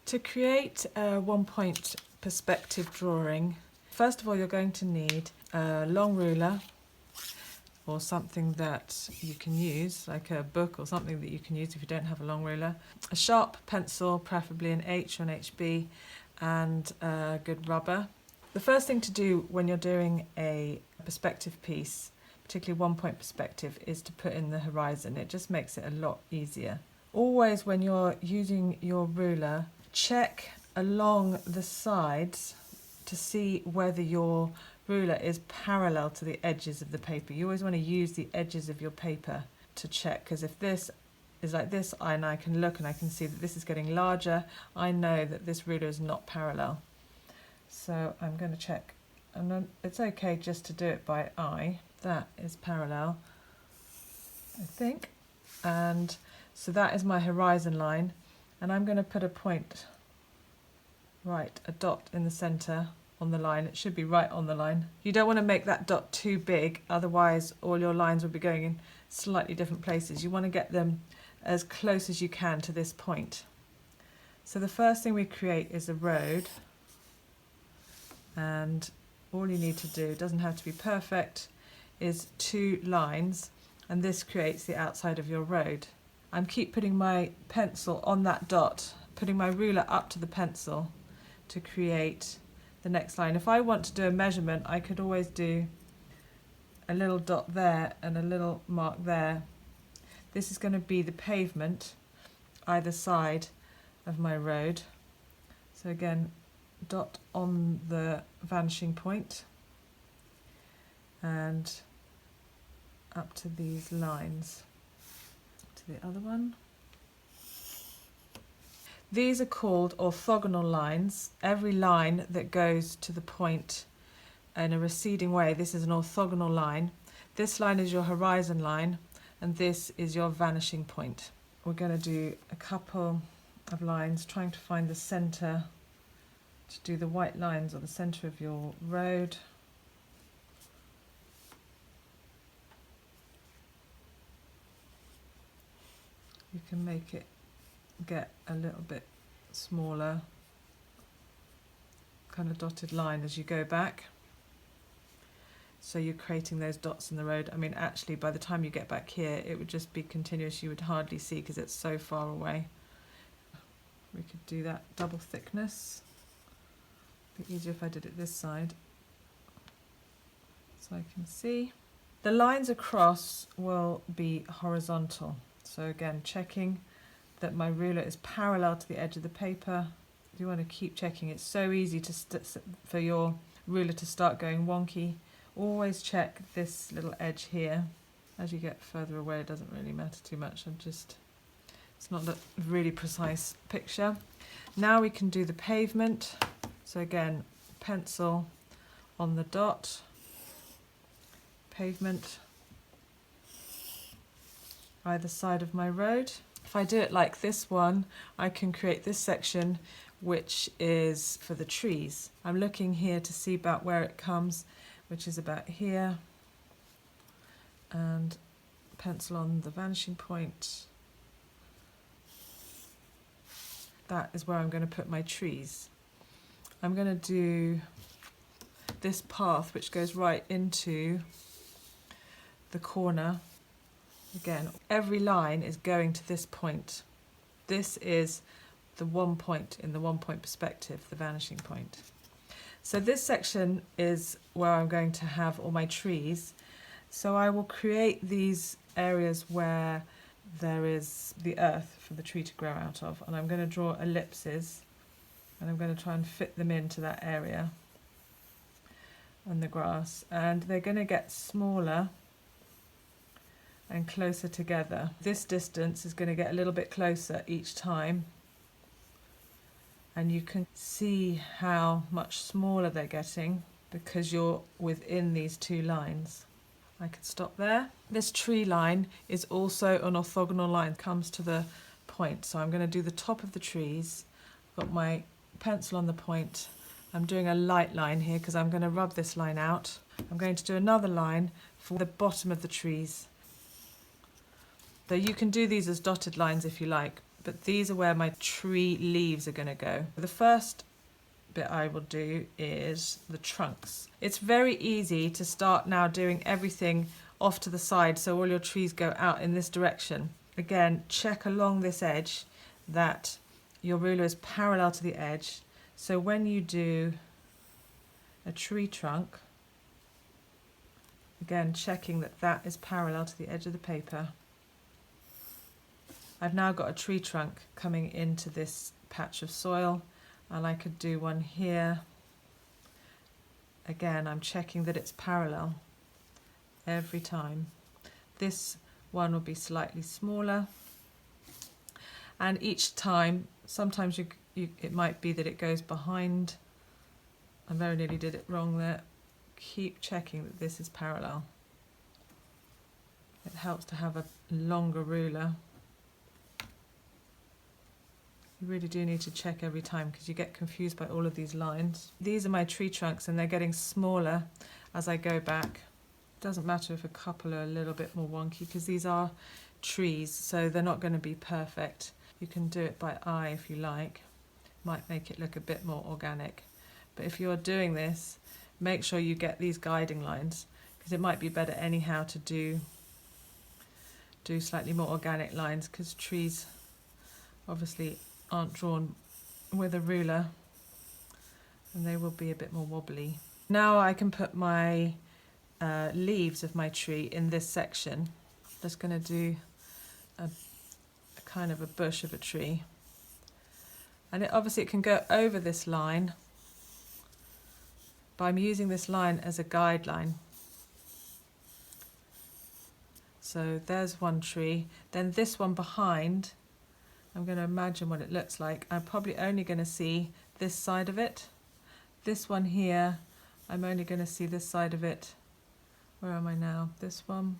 To create a one-point perspective drawing, first of all you're going to need a long ruler or something that you can use, like a book or something that you can use if you don't have a long ruler, a sharp pencil, preferably an H or an HB, and a good rubber. The first thing to do when you're doing a perspective piece, particularly one-point perspective, is to put in the horizon. It just makes it a lot easier. Always when you're using your ruler, check along the sides to see whether your ruler is parallel to the edges of the paper. You always want to use the edges of your paper to check, because if this is like this and I can look and I can see that this is getting larger, I know that this ruler is not parallel. So I'm going to check, and then it's okay just to do it by eye. That is parallel, I think, and so that is my horizon line, and I'm going to put a point, right, a dot in the centre on the line. It should be right on the line. You don't want to make that dot too big, otherwise all your lines will be going in slightly different places. You want to get them as close as you can to this point. So the first thing we create is a road, and all you need to do, it doesn't have to be perfect, is 2 lines, and this creates the outside of your road. I keep putting my pencil on that dot, putting my ruler up to the pencil to create the next line. If I want to do a measurement, I could always do a little dot there and a little mark there. This is going to be the pavement either side of my road. So again, dot on the vanishing point and up to these lines, to the other one. These are called orthogonal lines. Every line that goes to the point in a receding way, this is an orthogonal line. This line is your horizon line, and this is your vanishing point. We're going to do a couple of lines trying to find the centre, to do the white lines or the centre of your road. You can make it get a little bit smaller, kind of dotted line as you go back. So you're creating those dots in the road. I mean, actually, by the time you get back here, it would just be continuous. You would hardly see because it's so far away. We could do that double thickness. It'd be easier if I did it this side, so I can see. The lines across will be horizontal. So again, checking that my ruler is parallel to the edge of the paper. You want to keep checking. It's so easy to for your ruler to start going wonky. Always check this little edge here. As you get further away, it doesn't really matter too much. It's not a really precise picture. Now we can do the pavement. So again, pencil on the dot, pavement either side of my road. If I do it like this one, I can create this section which is for the trees. I'm looking here to see about where it comes, which is about here, and pencil on the vanishing point. That is where I'm going to put my trees. I'm going to do this path which goes right into the corner. Again, every line is going to this point. This is the one point in the one-point perspective, the vanishing point. So this section is where I'm going to have all my trees. So I will create these areas where there is the earth for the tree to grow out of, and I'm going to draw ellipses, and I'm going to try and fit them into that area and the grass, and they're going to get smaller and closer together. This distance is going to get a little bit closer each time, and you can see how much smaller they're getting because you're within these 2 lines. I could stop there. This tree line is also an orthogonal line, comes to the point. So I'm going to do the top of the trees. I've got my pencil on the point. I'm doing a light line here because I'm going to rub this line out. I'm going to do another line for the bottom of the trees. So you can do these as dotted lines if you like, but these are where my tree leaves are going to go. The first bit I will do is the trunks. It's very easy to start now doing everything off to the side so all your trees go out in this direction. Again, check along this edge that your ruler is parallel to the edge. So when you do a tree trunk, again checking that that is parallel to the edge of the paper. I've now got a tree trunk coming into this patch of soil, and I could do one here. Again, I'm checking that it's parallel every time. This one will be slightly smaller, and each time, sometimes it might be that it goes behind. I very nearly did it wrong there. Keep checking that this is parallel. It helps to have a longer ruler. You really do need to check every time because you get confused by all of these lines. These are my tree trunks and they're getting smaller as I go back. It doesn't matter if a couple are a little bit more wonky because these are trees, so they're not going to be perfect. You can do it by eye if you like. Might make it look a bit more organic. But if you're doing this, make sure you get these guiding lines because it might be better anyhow to do slightly more organic lines because trees obviously aren't drawn with a ruler and they will be a bit more wobbly. Now I can put my leaves of my tree in this section. Just going to do a kind of a bush of a tree, and obviously it can go over this line, but I'm using this line as a guideline. So there's one tree, then this one behind, I'm going to imagine what it looks like. I'm probably only going to see this side of it. This one here, I'm only going to see this side of it. Where am I now? This one.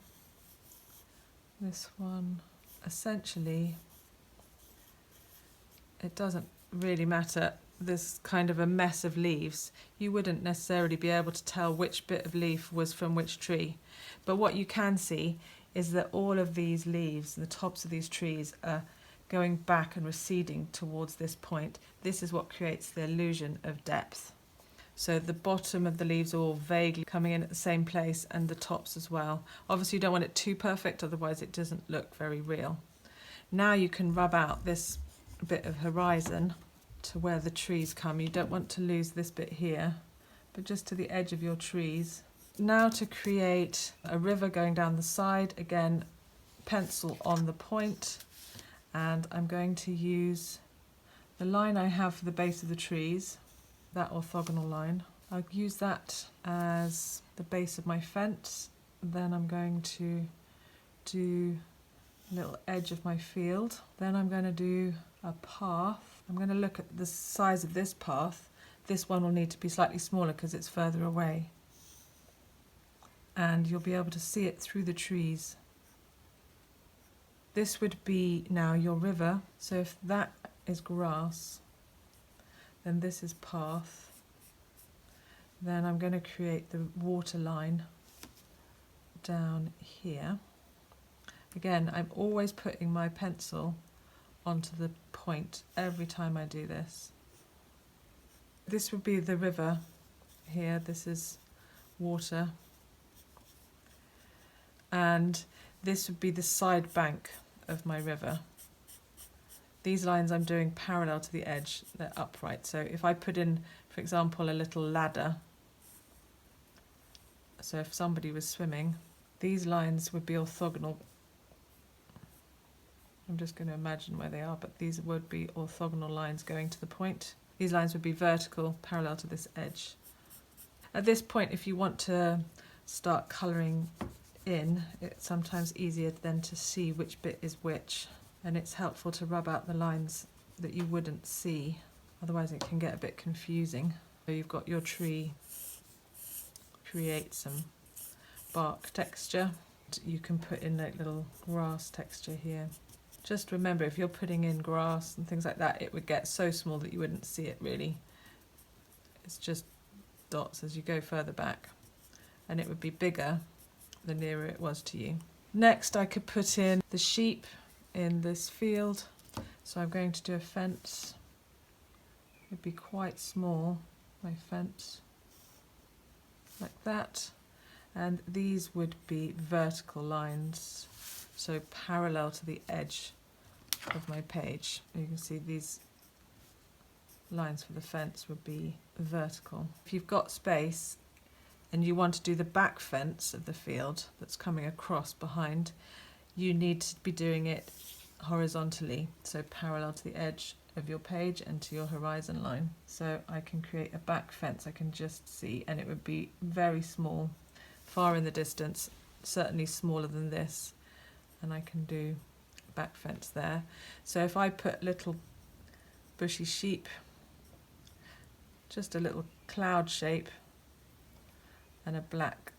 Essentially, it doesn't really matter. There's kind of a mess of leaves. You wouldn't necessarily be able to tell which bit of leaf was from which tree. But what you can see is that all of these leaves, the tops of these trees, are going back and receding towards this point. This is what creates the illusion of depth. So the bottom of the leaves are all vaguely coming in at the same place, and the tops as well. Obviously you don't want it too perfect, otherwise it doesn't look very real. Now you can rub out this bit of horizon to where the trees come. You don't want to lose this bit here, but just to the edge of your trees. Now to create a river going down the side, again, pencil on the point, and I'm going to use the line I have for the base of the trees, that orthogonal line. I'll use that as the base of my fence. Then I'm going to do a little edge of my field. Then I'm going to do a path. I'm going to look at the size of this path. This one will need to be slightly smaller because it's further away. And you'll be able to see it through the trees. This would be now your river. So if that is grass, then this is path. Then I'm going to create the water line down here. Again, I'm always putting my pencil onto the point every time I do this. This would be the river here. This is water. And this would be the side bank of my river. These lines I'm doing parallel to the edge, they're upright. So if I put in, for example, a little ladder, so if somebody was swimming, these lines would be orthogonal. I'm just going to imagine where they are, but these would be orthogonal lines going to the point. These lines would be vertical, parallel to this edge. At this point, if you want to start colouring in, it's sometimes easier then to see which bit is which, and it's helpful to rub out the lines that you wouldn't see, otherwise it can get a bit confusing. So you've got your tree, create some bark texture. You can put in a little grass texture here. Just remember, if you're putting in grass and things like that, it would get so small that you wouldn't see it really. It's just dots as you go further back, and it would be bigger the nearer it was to you. Next, I could put in the sheep in this field. So I'm going to do a fence. It'd be quite small, my fence, like that. And these would be vertical lines, so parallel to the edge of my page. You can see these lines for the fence would be vertical. If you've got space and you want to do the back fence of the field that's coming across behind, you need to be doing it horizontally, so parallel to the edge of your page and to your horizon line. So I can create a back fence, I can just see, and it would be very small, far in the distance, certainly smaller than this, and I can do a back fence there. So if I put little bushy sheep, just a little cloud shape and a black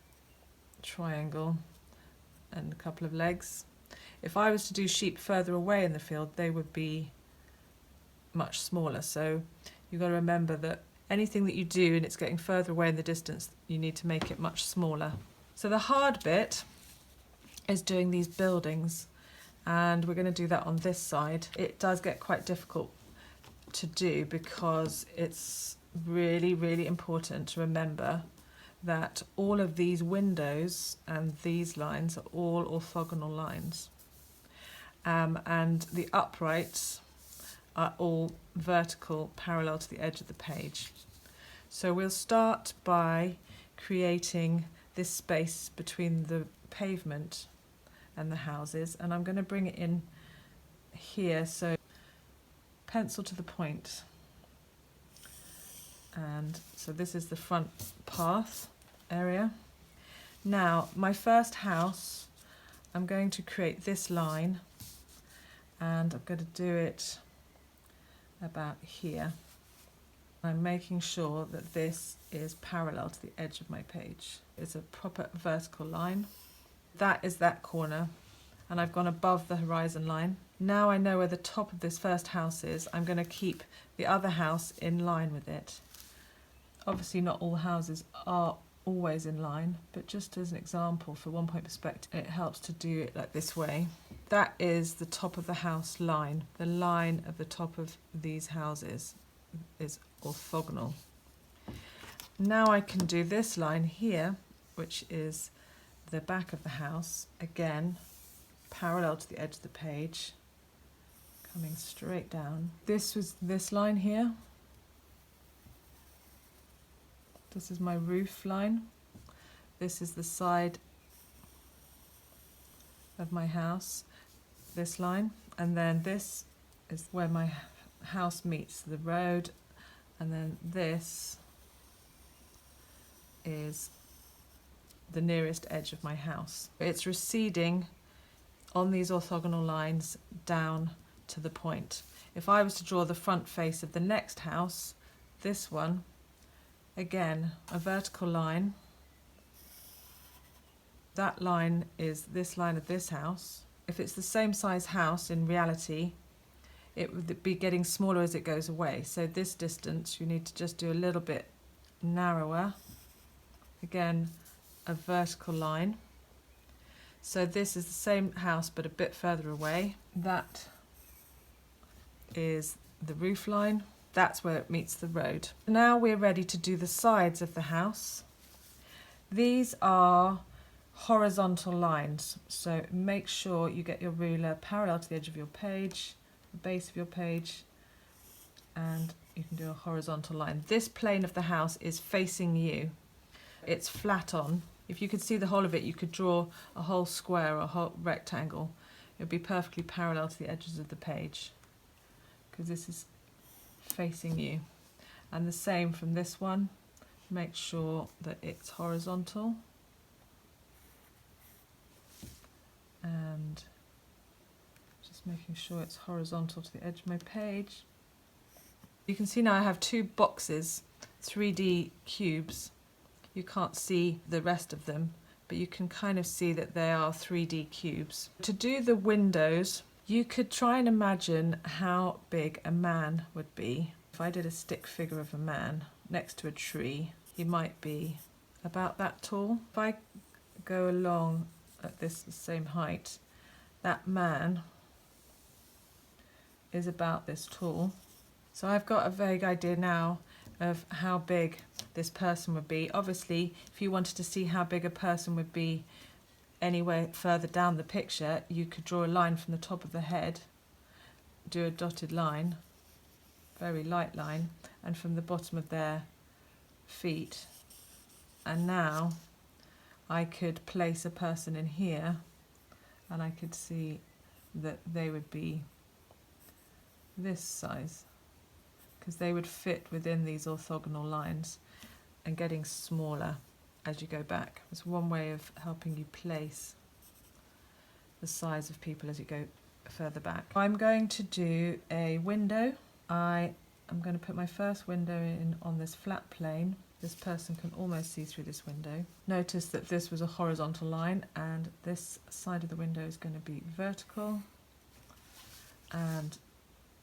triangle and a couple of legs. If I was to do sheep further away in the field, they would be much smaller. So you've got to remember that anything that you do and it's getting further away in the distance, you need to make it much smaller. So the hard bit is doing these buildings, and we're going to do that on this side. It does get quite difficult to do because it's really, really important to remember that all of these windows and these lines are all orthogonal lines. And the uprights are all vertical, parallel to the edge of the page. So we'll start by creating this space between the pavement and the houses, and I'm going to bring it in here, so pencil to the point. And so this is the front path area. Now my first house, I'm going to create this line, and I'm going to do it about here. I'm making sure that this is parallel to the edge of my page. It's a proper vertical line. That is that corner, and I've gone above the horizon line. Now I know where the top of this first house is. I'm going to keep the other house in line with it. Obviously not all houses are always in line, but just as an example for 1 point perspective, it helps to do it like this way. That is the top of the house line. The line of the top of these houses is orthogonal. Now I can do this line here, which is the back of the house, again parallel to the edge of the page, coming straight down. This was this line here. This is my roof line. This is the side of my house, this line, and then this is where my house meets the road, and then this is the nearest edge of my house. It's receding on these orthogonal lines down to the point. If I was to draw the front face of the next house, this one, again, a vertical line. That line is this line of this house. If it's the same size house in reality, it would be getting smaller as it goes away. So this distance, you need to just do a little bit narrower. Again, a vertical line. So this is the same house but a bit further away. That is the roof line. That's where it meets the road. Now we're ready to do the sides of the house. These are horizontal lines, so make sure you get your ruler parallel to the edge of your page, the base of your page, and you can do a horizontal line. This plane of the house is facing you. It's flat on. If you could see the whole of it, you could draw a whole square or a whole rectangle. It would be perfectly parallel to the edges of the page, because this is facing you. And the same from this one. Make sure that it's horizontal. And just making sure it's horizontal to the edge of my page. You can see now I have two boxes, 3D cubes. You can't see the rest of them, but you can kind of see that they are 3D cubes. To do the windows, you could try and imagine how big a man would be. If I did a stick figure of a man next to a tree, he might be about that tall. If I go along at this same height, that man is about this tall. So I've got a vague idea now of how big this person would be. Obviously, if you wanted to see how big a person would be anywhere further down the picture, you could draw a line from the top of the head, do a dotted line, very light line, and from the bottom of their feet. And now I could place a person in here and I could see that they would be this size, because they would fit within these orthogonal lines and getting smaller as you go back. It's one way of helping you place the size of people as you go further back. I'm going to do a window. I am going to put my first window in on this flat plane. This person can almost see through this window. Notice that this was a horizontal line and this side of the window is going to be vertical and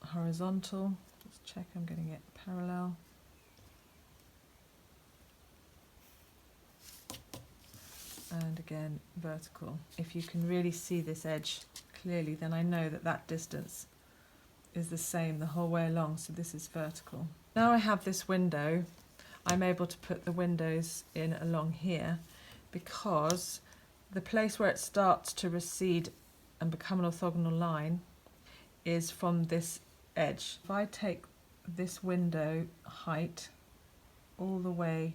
horizontal. Just check I'm getting it parallel. And again vertical. If you can really see this edge clearly, then I know that that distance is the same the whole way along, so this is vertical. Now I have this window, I'm able to put the windows in along here, because the place where it starts to recede and become an orthogonal line is from this edge. If I take this window height all the way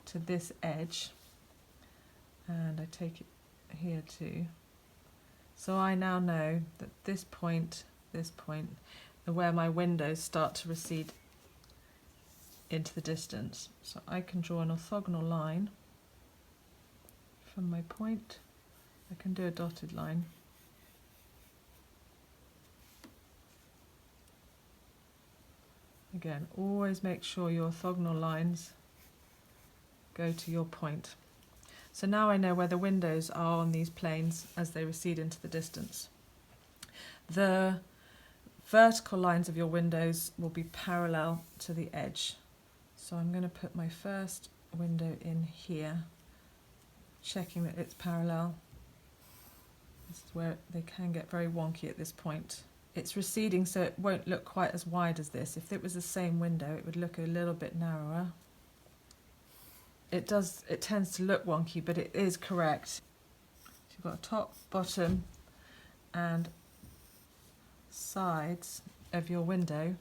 to this edge, and I take it here too, so I now know that this point, are where my windows start to recede into the distance. So I can draw an orthogonal line from my point. I can do a dotted line. Again, always make sure your orthogonal lines go to your point. So now I know where the windows are on these planes as they recede into the distance. The vertical lines of your windows will be parallel to the edge. So I'm going to put my first window in here, checking that it's parallel. This is where they can get very wonky at this point. It's receding, so it won't look quite as wide as this. If it was the same window, it would look a little bit narrower. It tends to look wonky, but it is correct. So you've got a top, bottom, and sides of your window.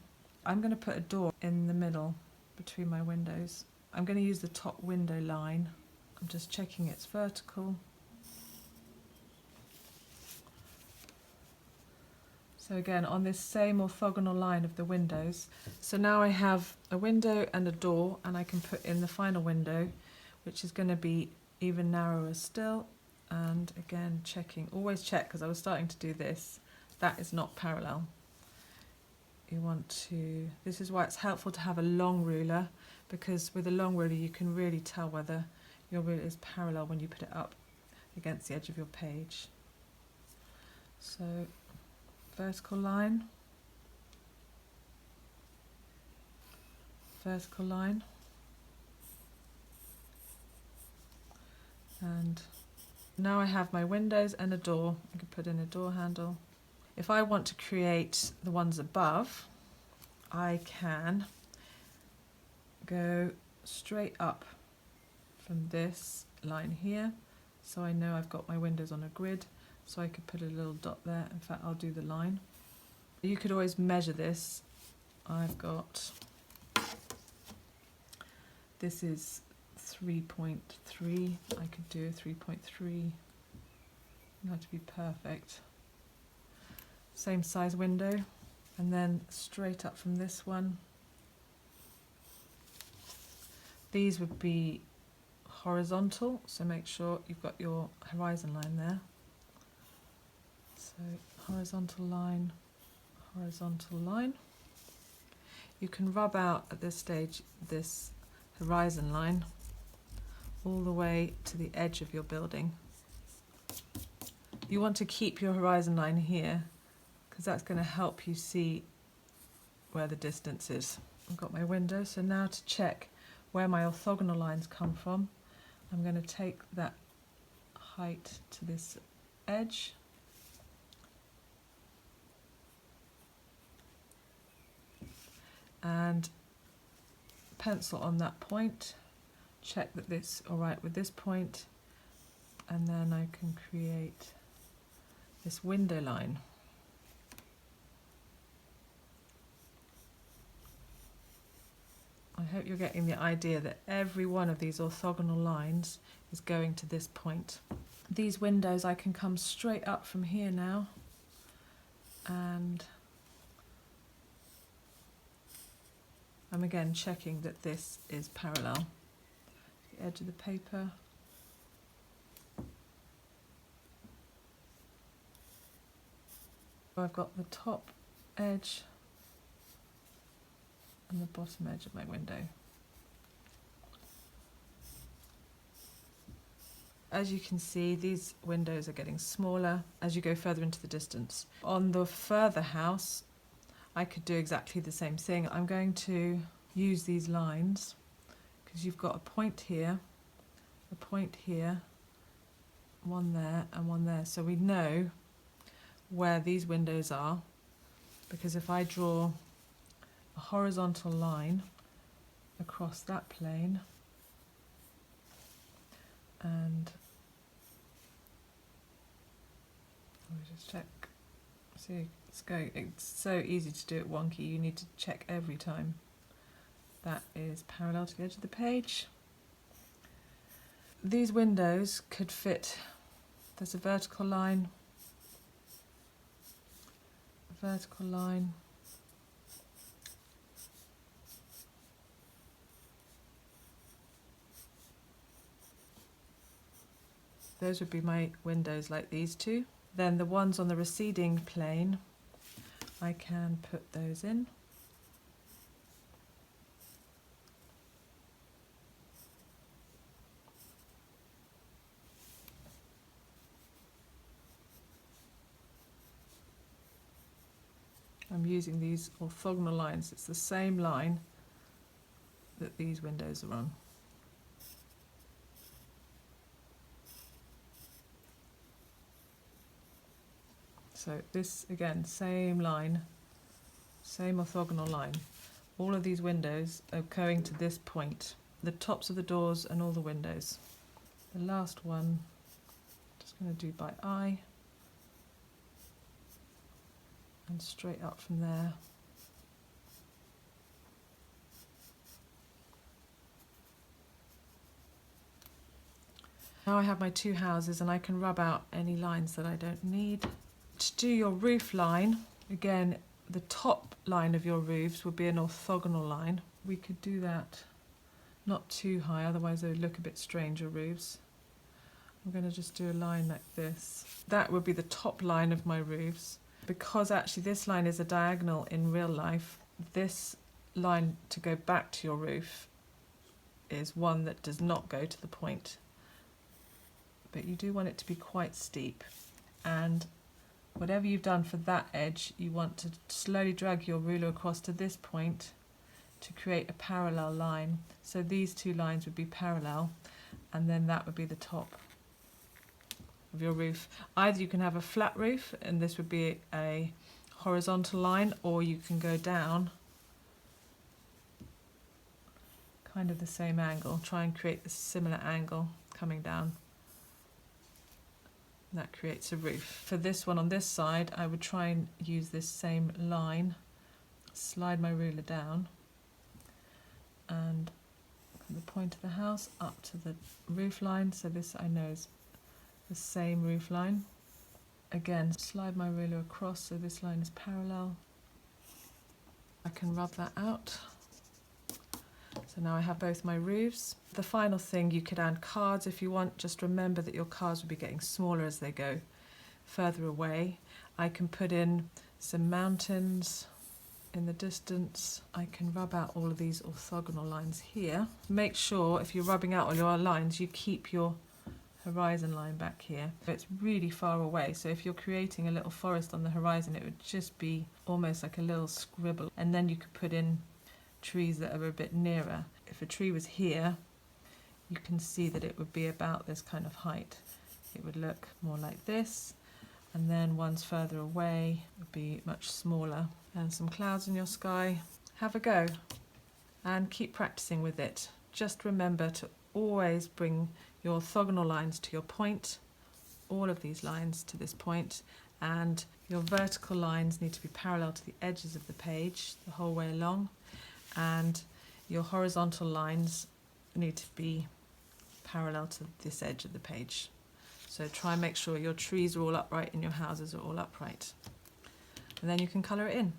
I'm going to put a door in the middle between my windows. I'm going to use the top window line. I'm just checking it's vertical. So again, on this same orthogonal line of the windows. So now I have a window and a door, and I can put in the final window, which is going to be even narrower still. And again, checking, always check, because I was starting to do this. That is not parallel. You want to, this is why it's helpful to have a long ruler, because with a long ruler you can really tell whether your ruler is parallel when you put it up against the edge of your page. So vertical line, vertical line, and now I have my windows and a door. I can put in a door handle. If I want to create the ones above, I can go straight up from this line here, so I know I've got my windows on a grid, so I could put a little dot there. In fact, I'll do the line. You could always measure this. I've got, this is 3.3, I could do a 3.3, you have to be perfect. Same size window, and then straight up from this one, these would be horizontal, so make sure you've got your horizon line there. So horizontal line, horizontal line. You can rub out at this stage this horizon line all the way to the edge of your building. You want to keep your horizon line here, because that's going to help you see where the distance is. I've got my window, so now to check where my orthogonal lines come from, I'm going to take that height to this edge, and pencil on that point, check that it's alright with this point, and then I can create this window line. I hope you're getting the idea that every one of these orthogonal lines is going to this point. These windows, I can come straight up from here now, and I'm again checking that this is parallel. The edge of the paper. I've got the top edge and the bottom edge of my window. As you can see, these windows are getting smaller as you go further into the distance. On the further house, I could do exactly the same thing. I'm going to use these lines because you've got a point here, one there and one there. So we know where these windows are, because if I draw a horizontal line across that plane, and let me just check. See, it's so easy to do it wonky, you need to check every time. That is parallel to the edge of the page. These windows could fit, there's a vertical line, those would be my windows like these two. Then the ones on the receding plane, I can put those in. I'm using these orthogonal lines. It's the same line that these windows are on. So this, again, same line, same orthogonal line. All of these windows are going to this point, the tops of the doors and all the windows. The last one, just going to do by eye, and straight up from there. Now I have my two houses and I can rub out any lines that I don't need. To do your roof line, again, the top line of your roofs would be an orthogonal line. We could do that not too high, otherwise they would look a bit strange, your roofs. I'm going to just do a line like this. That would be the top line of my roofs. Because actually this line is a diagonal in real life, this line to go back to your roof is one that does not go to the point. But you do want it to be quite steep, and whatever you've done for that edge, you want to slowly drag your ruler across to this point to create a parallel line. So these two lines would be parallel, and then that would be the top of your roof. Either you can have a flat roof and this would be a horizontal line, or you can go down kind of the same angle, try and create a similar angle coming down. That creates a roof. For this one on this side, I would try and use this same line, slide my ruler down, and from the point of the house up to the roof line. So this I know is the same roof line. Again, slide my ruler across so this line is parallel. I can rub that out. So now I have both my roofs. The final thing, you could add cards if you want. Just remember that your cards will be getting smaller as they go further away. I can put in some mountains in the distance. I can rub out all of these orthogonal lines here. Make sure if you're rubbing out all your lines, you keep your horizon line back here. It's really far away, so if you're creating a little forest on the horizon, it would just be almost like a little scribble. And then you could put in trees that are a bit nearer. If a tree was here, you can see that it would be about this kind of height. It would look more like this, and then ones further away would be much smaller. And some clouds in your sky. have a go and keep practicing with it. Just remember to always bring your orthogonal lines to your point, all of these lines to this point, and your vertical lines need to be parallel to the edges of the page the whole way along, and your horizontal lines need to be parallel to this edge of the page. So try and make sure your trees are all upright and your houses are all upright. And then you can colour it in.